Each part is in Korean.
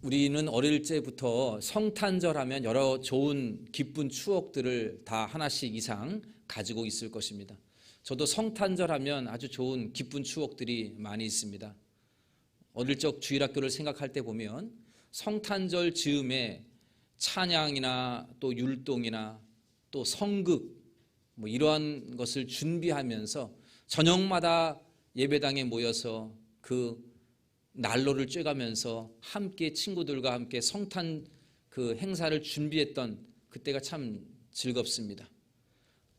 우리는 어릴 때부터 성탄절 하면 여러 좋은 기쁜 추억들을 다 하나씩 이상 가지고 있을 것입니다. 저도 성탄절 하면 아주 좋은 기쁜 추억들이 많이 있습니다. 어릴 적 주일학교를 생각할 때 보면 성탄절 즈음에 찬양이나 또 율동이나 또 성극 이러한 것을 준비하면서 저녁마다 예배당에 모여서 그 난로를 쬐가면서 함께 친구들과 함께 성탄 그 행사를 준비했던 그때가 참 즐겁습니다.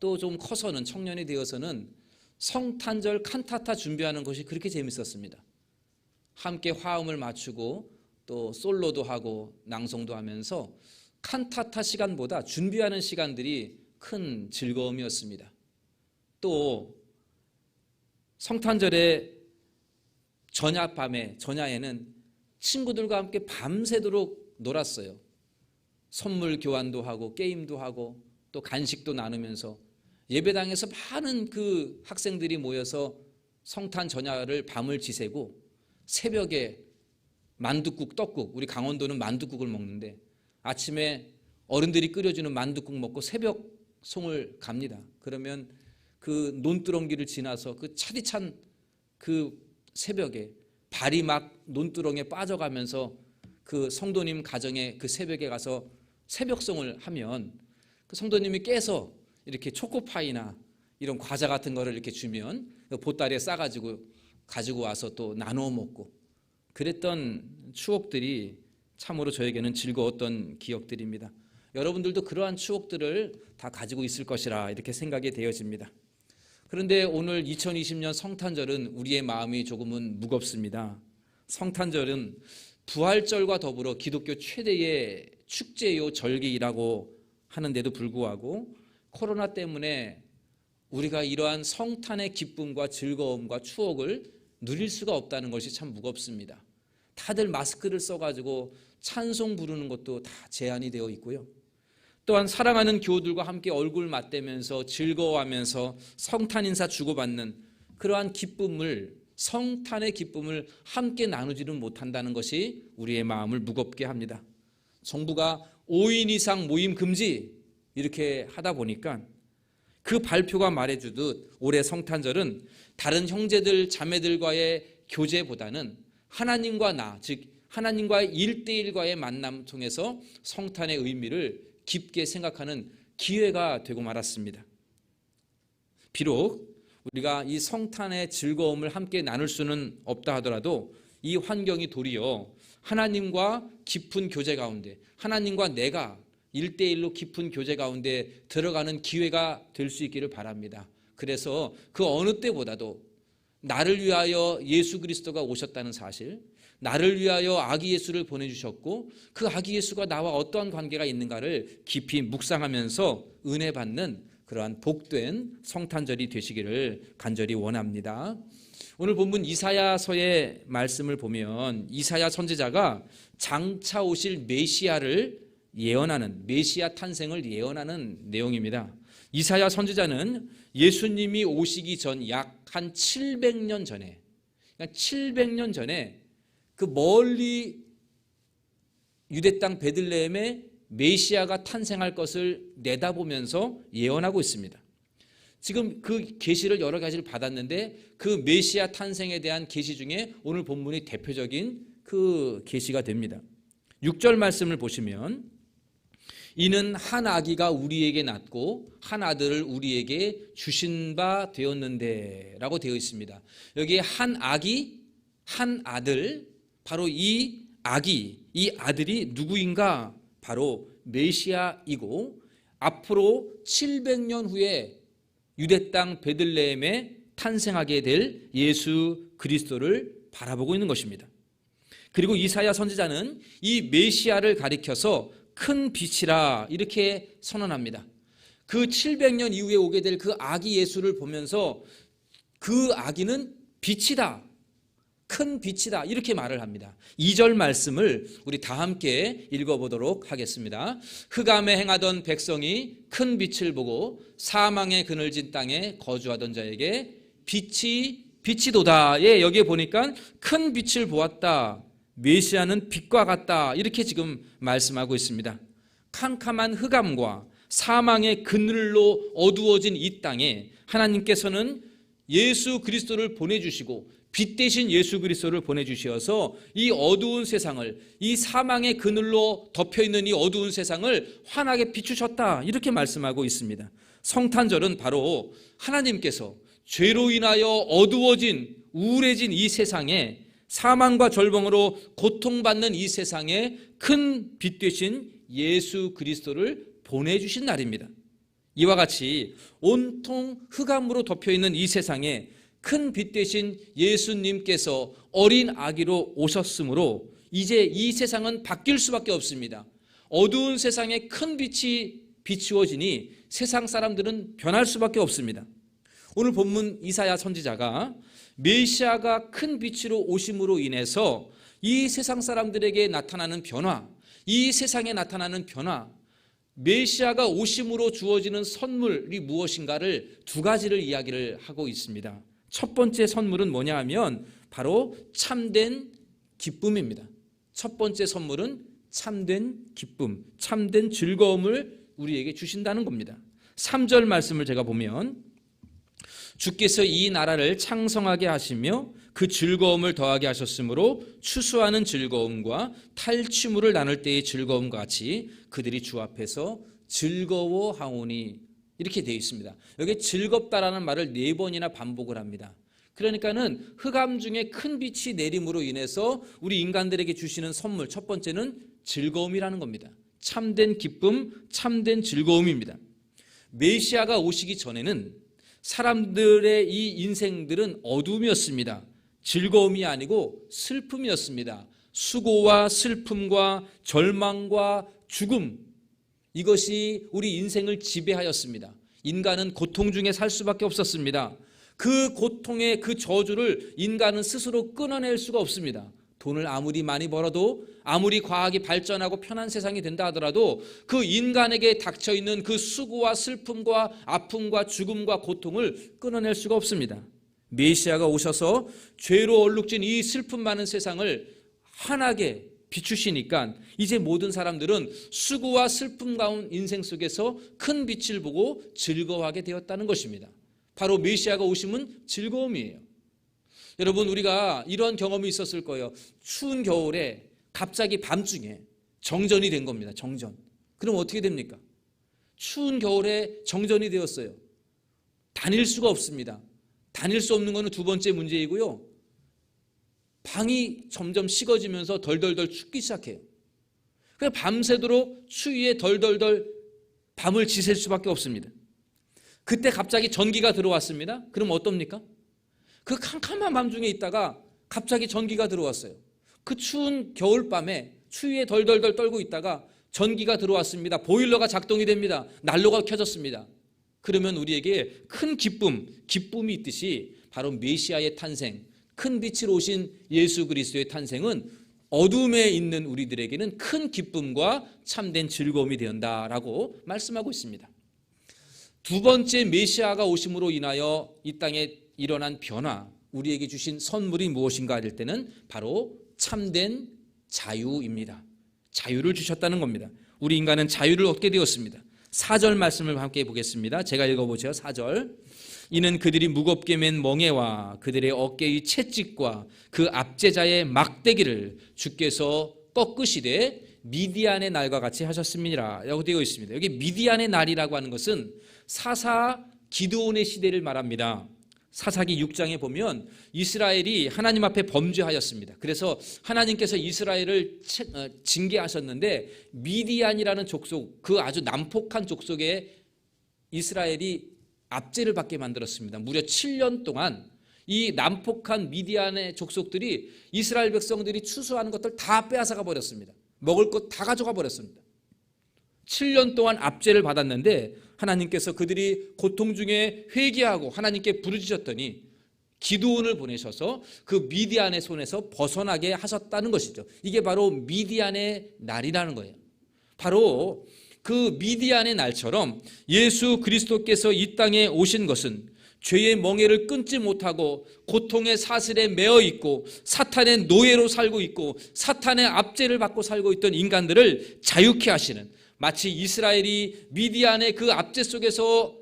또 좀 커서는 청년이 되어서는 성탄절 칸타타 준비하는 것이 그렇게 재밌었습니다. 함께 화음을 맞추고 또 솔로도 하고 낭송도 하면서 칸타타 시간보다 준비하는 시간들이 큰 즐거움이었습니다. 또 성탄절에 전야에는 친구들과 함께 밤새도록 놀았어요. 선물 교환도 하고 게임도 하고 또 간식도 나누면서 예배당에서 많은 그 학생들이 모여서 성탄 전야를 밤을 지새고 새벽에 만둣국, 떡국, 우리 강원도는 만둣국을 먹는데 아침에 어른들이 끓여주는 만둣국 먹고 새벽 송을 갑니다. 그러면 그 논두렁길을 지나서 그 차디찬 그 새벽에 발이 막 논두렁에 빠져가면서 그 성도님 가정에 그 새벽에 가서 새벽송을 하면 그 성도님이 깨서 이렇게 초코파이나 이런 과자 같은 거를 이렇게 주면 보따리에 싸가지고 가지고 와서 또 나누어 먹고 그랬던 추억들이 참으로 저에게는 즐거웠던 기억들입니다. 여러분들도 그러한 추억들을 다 가지고 있을 것이라 이렇게 생각이 되어집니다. 그런데 오늘 2020년 성탄절은 우리의 마음이 조금은 무겁습니다. 성탄절은 부활절과 더불어 기독교 최대의 축제요 절기라고 하는데도 불구하고 코로나 때문에 우리가 이러한 성탄의 기쁨과 즐거움과 추억을 누릴 수가 없다는 것이 참 무겁습니다. 다들 마스크를 써가지고 찬송 부르는 것도 다 제한이 되어 있고요. 또한 사랑하는 교우들과 함께 얼굴 맞대면서 즐거워하면서 성탄 인사 주고받는 그러한 기쁨을, 성탄의 기쁨을 함께 나누지는 못한다는 것이 우리의 마음을 무겁게 합니다. 정부가 5인 이상 모임 금지 이렇게 하다 보니까 그 발표가 말해주듯 올해 성탄절은 다른 형제들 자매들과의 교제보다는 하나님과 나, 즉 하나님과의 1대1과의 만남 통해서 성탄의 의미를 깊게 생각하는 기회가 되고 말았습니다. 비록 우리가 이 성탄의 즐거움을 함께 나눌 수는 없다 하더라도 이 환경이 도리어 하나님과 깊은 교제 가운데, 하나님과 내가 1대1로 깊은 교제 가운데 들어가는 기회가 될 수 있기를 바랍니다. 그래서 그 어느 때보다도 나를 위하여 예수 그리스도가 오셨다는 사실, 나를 위하여 아기 예수를 보내주셨고 그 아기 예수가 나와 어떠한 관계가 있는가를 깊이 묵상하면서 은혜 받는 그러한 복된 성탄절이 되시기를 간절히 원합니다. 오늘 본문 이사야서의 말씀을 보면 이사야 선지자가 장차 오실 메시아를 예언하는, 메시아 탄생을 예언하는 내용입니다. 이사야 선지자는 예수님이 오시기 전 약 한 700년 전에, 그러니까 700년 전에 그 멀리 유대 땅 베들레헴에 메시아가 탄생할 것을 내다보면서 예언하고 있습니다. 지금 그 계시를 여러 가지를 받았는데 그 메시아 탄생에 대한 계시 중에 오늘 본문이 대표적인 그 계시가 됩니다. 6절 말씀을 보시면 이는 한 아기가 우리에게 낳고 한 아들을 우리에게 주신 바 되었는데 라고 되어 있습니다. 여기에 한 아기, 한 아들, 바로 이 아기, 이 아들이 누구인가? 바로 메시아이고 앞으로 700년 후에 유대 땅 베들레헴에 탄생하게 될 예수 그리스도를 바라보고 있는 것입니다. 그리고 이사야 선지자는 이 메시아를 가리켜서 큰 빛이라 이렇게 선언합니다. 그 700년 이후에 오게 될 그 아기 예수를 보면서 그 아기는 빛이다, 큰 빛이다 이렇게 말을 합니다. 2절 말씀을 우리 다 함께 읽어보도록 하겠습니다. 흑암에 행하던 백성이 큰 빛을 보고 사망의 그늘진 땅에 거주하던 자에게 빛이 도다. 예, 여기에 보니까 큰 빛을 보았다. 메시아는 빛과 같다, 이렇게 지금 말씀하고 있습니다. 캄캄한 흑암과 사망의 그늘로 어두워진 이 땅에 하나님께서는 예수 그리스도를 보내주시고 빛 대신 예수 그리스도를 보내주셔서 이 어두운 세상을, 이 사망의 그늘로 덮여있는 이 어두운 세상을 환하게 비추셨다, 이렇게 말씀하고 있습니다. 성탄절은 바로 하나님께서 죄로 인하여 어두워진, 우울해진 이 세상에, 사망과 절망으로 고통받는 이 세상에 큰 빛 되신 예수 그리스도를 보내주신 날입니다. 이와 같이 온통 흑암으로 덮여있는 이 세상에 큰 빛 되신 예수님께서 어린 아기로 오셨으므로 이제 이 세상은 바뀔 수밖에 없습니다. 어두운 세상에 큰 빛이 비추어지니 세상 사람들은 변할 수밖에 없습니다. 오늘 본문 이사야 선지자가 메시아가 큰 빛으로 오심으로 인해서 이 세상 사람들에게 나타나는 변화, 이 세상에 나타나는 변화, 메시아가 오심으로 주어지는 선물이 무엇인가를 두 가지를 이야기를 하고 있습니다. 첫 번째 선물은 뭐냐 하면 바로 참된 기쁨입니다. 첫 번째 선물은 참된 기쁨, 참된 즐거움을 우리에게 주신다는 겁니다. 3절 말씀을 제가 보면 주께서 이 나라를 창성하게 하시며 그 즐거움을 더하게 하셨으므로 추수하는 즐거움과 탈취물을 나눌 때의 즐거움과 같이 그들이 주 앞에서 즐거워하오니, 이렇게 되어 있습니다. 여기 즐겁다라는 말을 4번이나 반복을 합니다. 그러니까는 흑암 중에 큰 빛이 내림으로 인해서 우리 인간들에게 주시는 선물, 첫 번째는 즐거움이라는 겁니다. 참된 기쁨, 참된 즐거움입니다. 메시아가 오시기 전에는 사람들의 이 인생들은 어둠이었습니다. 즐거움이 아니고 슬픔이었습니다. 수고와 슬픔과 절망과 죽음, 이것이 우리 인생을 지배하였습니다. 인간은 고통 중에 살 수밖에 없었습니다. 그 고통의 그 저주를 인간은 스스로 끊어낼 수가 없습니다. 돈을 아무리 많이 벌어도, 아무리 과학이 발전하고 편한 세상이 된다 하더라도 그 인간에게 닥쳐있는 그 수고와 슬픔과 아픔과 죽음과 고통을 끊어낼 수가 없습니다. 메시아가 오셔서 죄로 얼룩진 이 슬픔 많은 세상을 환하게 비추시니까 이제 모든 사람들은 수고와 슬픔 가운 인생 속에서 큰 빛을 보고 즐거워하게 되었다는 것입니다. 바로 메시아가 오심은 즐거움이에요. 여러분, 우리가 이런 경험이 있었을 거예요. 추운 겨울에 갑자기 밤중에 정전이 된 겁니다. 정전. 그럼 어떻게 됩니까? 추운 겨울에 정전이 되었어요. 다닐 수가 없습니다. 다닐 수 없는 것은 두 번째 문제이고요. 방이 점점 식어지면서 덜덜덜 춥기 시작해요. 그래서 밤새도록 추위에 덜덜덜 밤을 지샐 수밖에 없습니다. 그때 갑자기 전기가 들어왔습니다. 그럼 어떻습니까? 그 캄캄한 밤중에 있다가 갑자기 전기가 들어왔어요. 그 추운 겨울밤에 추위에 덜덜덜 떨고 있다가 전기가 들어왔습니다. 보일러가 작동이 됩니다. 난로가 켜졌습니다. 그러면 우리에게 큰 기쁨이 있듯이 바로 메시아의 탄생, 큰 빛으로 오신 예수 그리스도의 탄생은 어둠에 있는 우리들에게는 큰 기쁨과 참된 즐거움이 되었다라고 말씀하고 있습니다. 두 번째, 메시아가 오심으로 인하여 이 땅에 일어난 변화, 우리에게 주신 선물이 무엇인가 할 때는 바로 참된 자유입니다. 자유를 주셨다는 겁니다. 우리 인간은 자유를 얻게 되었습니다. 4절 말씀을 함께 보겠습니다. 제가 읽어보죠. 4절. 이는 그들이 무겁게 맨 멍에와 그들의 어깨의 채찍과 그 압제자의 막대기를 주께서 꺾으시되 미디안의 날과 같이 하셨습니다 라고 되어 있습니다. 여기 미디안의 날이라고 하는 것은 사사 기드온의 시대를 말합니다. 사사기 6장에 보면 이스라엘이 하나님 앞에 범죄하였습니다. 그래서 하나님께서 이스라엘을 징계하셨는데 미디안이라는 족속, 그 아주 난폭한 족속에 이스라엘이 압제를 받게 만들었습니다. 무려 7년 동안 이 난폭한 미디안의 족속들이 이스라엘 백성들이 추수하는 것들 다 빼앗아가 버렸습니다. 먹을 것 다 가져가 버렸습니다. 7년 동안 압제를 받았는데 하나님께서 그들이 고통 중에 회개하고 하나님께 부르짖었더니 기드온을 보내셔서 그 미디안의 손에서 벗어나게 하셨다는 것이죠. 이게 바로 미디안의 날이라는 거예요. 바로 그 미디안의 날처럼 예수 그리스도께서 이 땅에 오신 것은 죄의 멍에를 끊지 못하고 고통의 사슬에 매어 있고 사탄의 노예로 살고 있고 사탄의 압제를 받고 살고 있던 인간들을 자유케 하시는, 마치 이스라엘이 미디안의 그 압제 속에서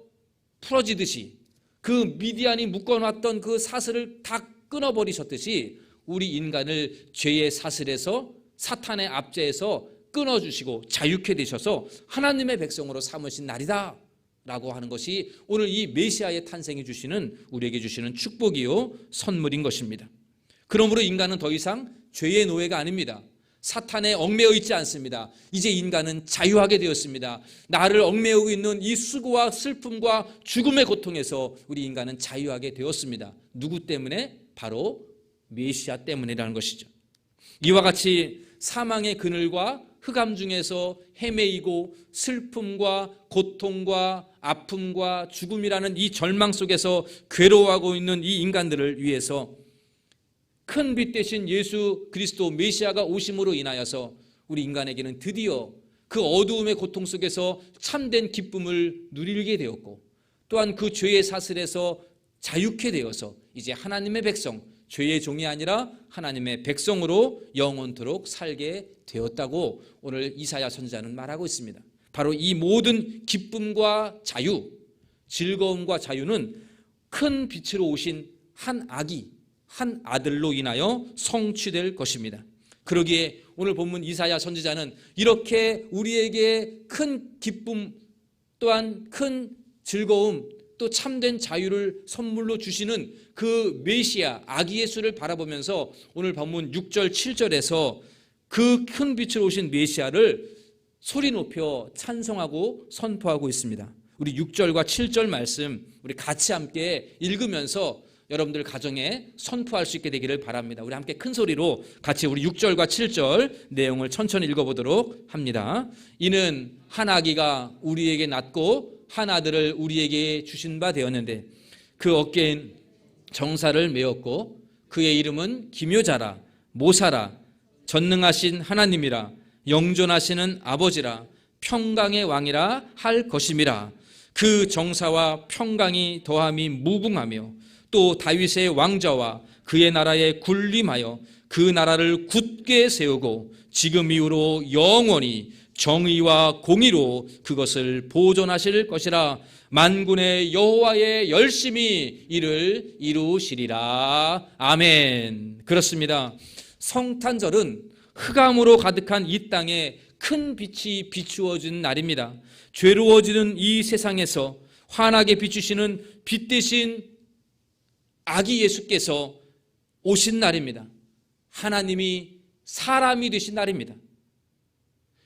풀어지듯이 그 미디안이 묶어놨던 그 사슬을 다 끊어버리셨듯이 우리 인간을 죄의 사슬에서 사탄의 압제에서 끊어주시고 자유케 되셔서 하나님의 백성으로 삼으신 날이다 라고 하는 것이 오늘 이 메시아의 탄생이 주시는, 우리에게 주시는 축복이요 선물인 것입니다. 그러므로 인간은 더 이상 죄의 노예가 아닙니다. 사탄에 얽매여 있지 않습니다. 이제 인간은 자유하게 되었습니다. 나를 얽매이고 있는 이 수고와 슬픔과 죽음의 고통에서 우리 인간은 자유하게 되었습니다. 누구 때문에? 바로 메시아 때문이라는 것이죠. 이와 같이 사망의 그늘과 흑암 중에서 헤매이고 슬픔과 고통과 아픔과 죽음이라는 이 절망 속에서 괴로워하고 있는 이 인간들을 위해서 큰 빛 대신 예수 그리스도 메시아가 오심으로 인하여서 우리 인간에게는 드디어 그 어두움의 고통 속에서 참된 기쁨을 누리게 되었고, 또한 그 죄의 사슬에서 자유케 되어서 이제 하나님의 백성, 죄의 종이 아니라 하나님의 백성으로 영원토록 살게 되었다고 오늘 이사야 선지자는 말하고 있습니다. 바로 이 모든 기쁨과 자유, 즐거움과 자유는 큰 빛으로 오신 한 아기, 한 아들로 인하여 성취될 것입니다. 그러기에 오늘 본문 이사야 선지자는 이렇게 우리에게 큰 기쁨, 또한 큰 즐거움, 또 참된 자유를 선물로 주시는 그 메시아 아기 예수를 바라보면서 오늘 본문 6절 7절에서 그 큰 빛으로 오신 메시아를 소리 높여 찬송하고 선포하고 있습니다. 우리 6절과 7절 말씀 우리 같이 함께 읽으면서 여러분들 가정에 선포할 수 있게 되기를 바랍니다. 우리 함께 큰 소리로 같이 우리 6절과 7절 내용을 천천히 읽어보도록 합니다. 이는 한 아기가 우리에게 낳고 한 아들을 우리에게 주신 바 되었는데 그 어깨엔 정사를 메었고 그의 이름은 기묘자라, 모사라, 전능하신 하나님이라, 영존하시는 아버지라, 평강의 왕이라 할 것임이라. 그 정사와 평강이 더함이 무궁하며 또 다윗의 왕좌와 그의 나라에 군림하여 그 나라를 굳게 세우고 지금 이후로 영원히 정의와 공의로 그것을 보존하실 것이라. 만군의 여호와의 열심히 이를 이루시리라. 아멘. 그렇습니다. 성탄절은 흑암으로 가득한 이 땅에 큰 빛이 비추어진 날입니다. 괴로워지는 이 세상에서 환하게 비추시는 빛 대신 아기 예수께서 오신 날입니다. 하나님이 사람이 되신 날입니다.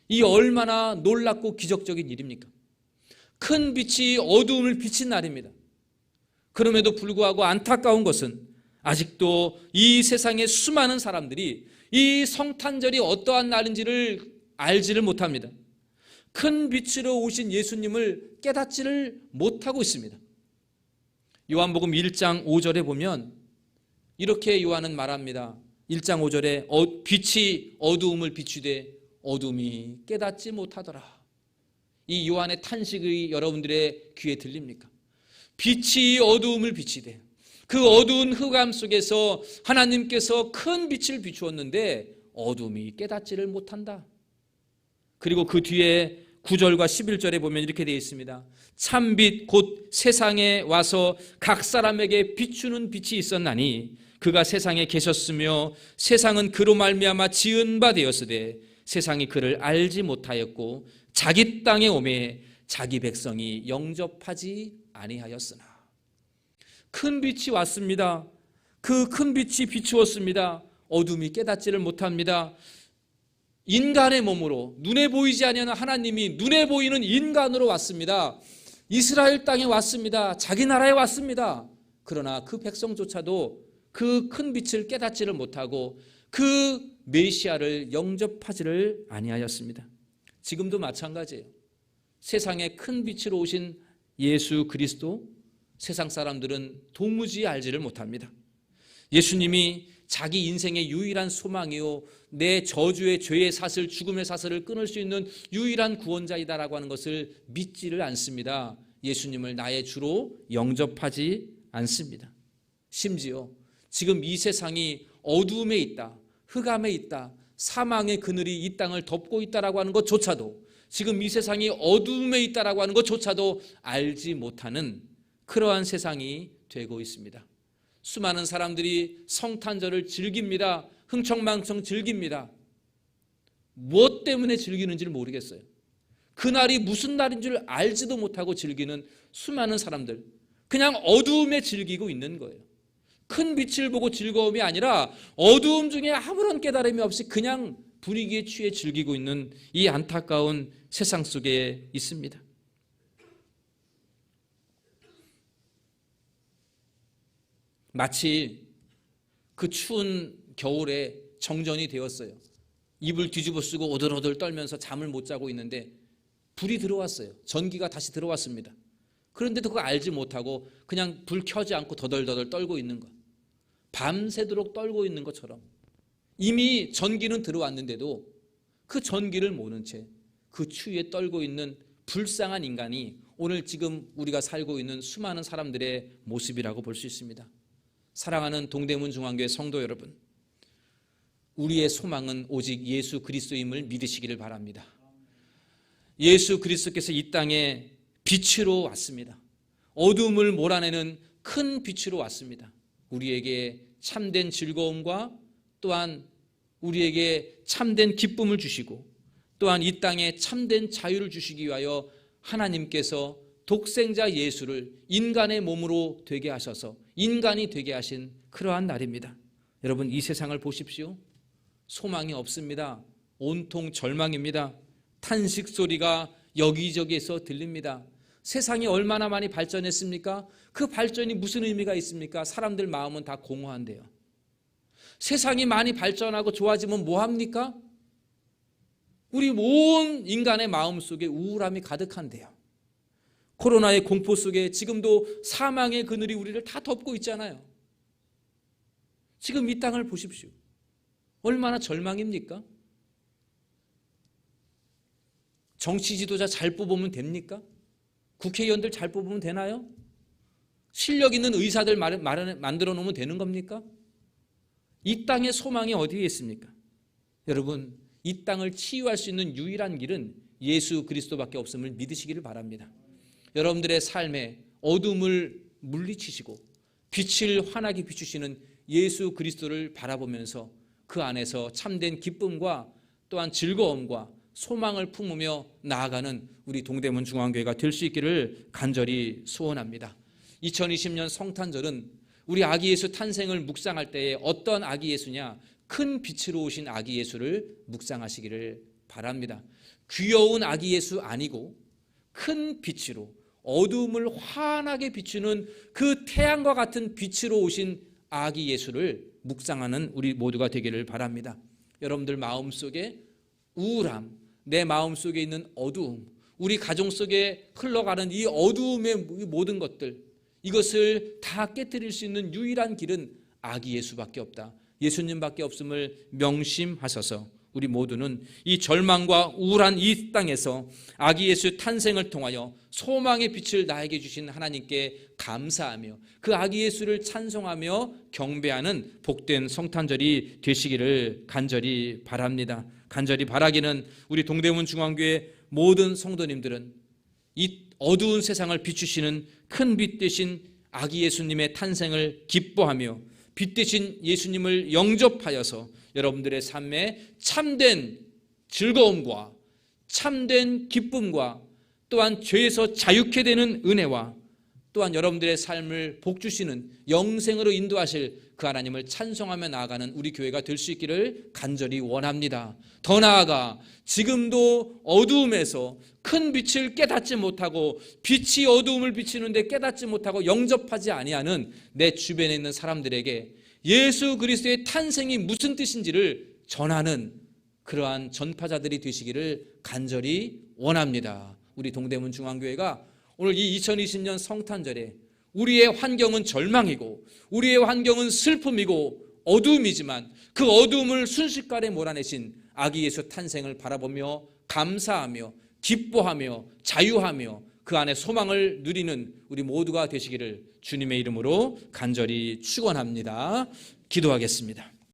이 얼마나 놀랍고 기적적인 일입니까? 큰 빛이 어두움을 비친 날입니다. 그럼에도 불구하고 안타까운 것은 아직도 이 세상의 수많은 사람들이 이 성탄절이 어떠한 날인지를 알지를 못합니다. 큰 빛으로 오신 예수님을 깨닫지를 못하고 있습니다. 요한복음 1장 5절에 보면 이렇게 요한은 말합니다. 1장 5절에 빛이 어두움을 비추되 어둠이 깨닫지 못하더라. 이 요한의 탄식이 여러분들의 귀에 들립니까? 빛이 어두움을 비치되 그 어두운 흑암 속에서 하나님께서 큰 빛을 비추었는데 어둠이 깨닫지를 못한다. 그리고 그 뒤에 9절과 11절에 보면 이렇게 되어 있습니다. 참빛 곧 세상에 와서 각 사람에게 비추는 빛이 있었나니 그가 세상에 계셨으며 세상은 그로 말미암아 지은 바 되었으되 세상이 그를 알지 못하였고 자기 땅에 오매 자기 백성이 영접하지 아니하였으나. 큰 빛이 왔습니다. 그 큰 빛이 비추었습니다. 어둠이 깨닫지를 못합니다. 인간의 몸으로 눈에 보이지 아니하는 하나님이 눈에 보이는 인간으로 왔습니다. 이스라엘 땅에 왔습니다. 자기 나라에 왔습니다. 그러나 그 백성조차도 그 큰 빛을 깨닫지를 못하고 그 메시아를 영접하지를 아니하였습니다. 지금도 마찬가지예요. 세상에 큰 빛으로 오신 예수 그리스도, 세상 사람들은 도무지 알지를 못합니다. 예수님이 자기 인생의 유일한 소망이요, 내 저주의 죄의 사슬, 죽음의 사슬을 끊을 수 있는 유일한 구원자이다라고 하는 것을 믿지를 않습니다. 예수님을 나의 주로 영접하지 않습니다. 심지어 지금 이 세상이 어두움에 있다, 흑암에 있다, 사망의 그늘이 이 땅을 덮고 있다라고 하는 것조차도, 지금 이 세상이 어두움에 있다라고 하는 것조차도 알지 못하는 그러한 세상이 되고 있습니다. 수많은 사람들이 성탄절을 즐깁니다. 흥청망청 즐깁니다. 무엇 때문에 즐기는지를 모르겠어요. 그날이 무슨 날인 줄 알지도 못하고 즐기는 수많은 사람들, 그냥 어두움에 즐기고 있는 거예요. 큰 빛을 보고 즐거움이 아니라 어두움 중에 아무런 깨달음이 없이 그냥 분위기에 취해 즐기고 있는 이 안타까운 세상 속에 있습니다. 마치 그 추운 겨울에 정전이 되었어요. 이불 뒤집어 쓰고 오들오들 떨면서 잠을 못 자고 있는데 불이 들어왔어요. 전기가 다시 들어왔습니다. 그런데도 그거 알지 못하고 그냥 불 켜지 않고 더덜더덜 떨고 있는 것, 밤새도록 떨고 있는 것처럼 이미 전기는 들어왔는데도 그 전기를 모른 채 그 추위에 떨고 있는 불쌍한 인간이 오늘 지금 우리가 살고 있는 수많은 사람들의 모습이라고 볼 수 있습니다. 사랑하는 동대문 중앙교회 성도 여러분, 우리의 소망은 오직 예수 그리스도임을 믿으시기를 바랍니다. 예수 그리스도께서 이 땅에 빛으로 왔습니다. 어둠을 몰아내는 큰 빛으로 왔습니다. 우리에게 참된 즐거움과 또한 우리에게 참된 기쁨을 주시고 또한 이 땅에 참된 자유를 주시기 위하여 하나님께서 독생자 예수를 인간의 몸으로 되게 하셔서 인간이 되게 하신 그러한 날입니다. 여러분, 이 세상을 보십시오. 소망이 없습니다. 온통 절망입니다. 탄식 소리가 여기저기에서 들립니다. 세상이 얼마나 많이 발전했습니까? 그 발전이 무슨 의미가 있습니까? 사람들 마음은 다 공허한데요. 세상이 많이 발전하고 좋아지면 뭐합니까? 우리 온 인간의 마음 속에 우울함이 가득한데요. 코로나의 공포 속에 지금도 사망의 그늘이 우리를 다 덮고 있잖아요. 지금 이 땅을 보십시오. 얼마나 절망입니까? 정치 지도자 잘 뽑으면 됩니까? 국회의원들 잘 뽑으면 되나요? 실력 있는 의사들 만들어 놓으면 되는 겁니까? 이 땅의 소망이 어디에 있습니까? 여러분, 이 땅을 치유할 수 있는 유일한 길은 예수 그리스도밖에 없음을 믿으시기를 바랍니다. 여러분들의 삶에 어둠을 물리치시고 빛을 환하게 비추시는 예수 그리스도를 바라보면서 그 안에서 참된 기쁨과 또한 즐거움과 소망을 품으며 나아가는 우리 동대문 중앙교회가 될 수 있기를 간절히 소원합니다. 2020년 성탄절은 우리 아기 예수 탄생을 묵상할 때에 어떤 아기 예수냐? 큰 빛으로 오신 아기 예수를 묵상하시기를 바랍니다. 귀여운 아기 예수 아니고 큰 빛으로 어두움을 환하게 비추는 그 태양과 같은 빛으로 오신 아기 예수를 묵상하는 우리 모두가 되기를 바랍니다. 여러분들 마음속에 우울함, 내 마음속에 있는 어두움, 우리 가정 속에 흘러가는 이 어두움의 모든 것들, 이것을 다 깨뜨릴 수 있는 유일한 길은 아기 예수밖에 없다. 예수님밖에 없음을 명심하셔서 우리 모두는 이 절망과 우울한 이 땅에서 아기 예수 탄생을 통하여 소망의 빛을 나에게 주신 하나님께 감사하며 그 아기 예수를 찬송하며 경배하는 복된 성탄절이 되시기를 간절히 바랍니다. 간절히 바라기는 우리 동대문 중앙교회 모든 성도님들은 이 어두운 세상을 비추시는 큰 빛 되신 아기 예수님의 탄생을 기뻐하며 빛 되신 예수님을 영접하여서 여러분들의 삶에 참된 즐거움과 참된 기쁨과 또한 죄에서 자유케 되는 은혜와 또한 여러분들의 삶을 복주시는 영생으로 인도하실 그 하나님을 찬송하며 나아가는 우리 교회가 될 수 있기를 간절히 원합니다. 더 나아가 지금도 어두움에서 큰 빛을 깨닫지 못하고 빛이 어두움을 비치는데 깨닫지 못하고 영접하지 아니하는 내 주변에 있는 사람들에게 예수 그리스도의 탄생이 무슨 뜻인지를 전하는 그러한 전파자들이 되시기를 간절히 원합니다. 우리 동대문 중앙교회가 오늘 이 2020년 성탄절에 우리의 환경은 절망이고 우리의 환경은 슬픔이고 어두움이지만 그 어두움을 순식간에 몰아내신 아기 예수 탄생을 바라보며 감사하며 기뻐하며 자유하며 그 안에 소망을 누리는 우리 모두가 되시기를 주님의 이름으로 간절히 축원합니다. 기도하겠습니다.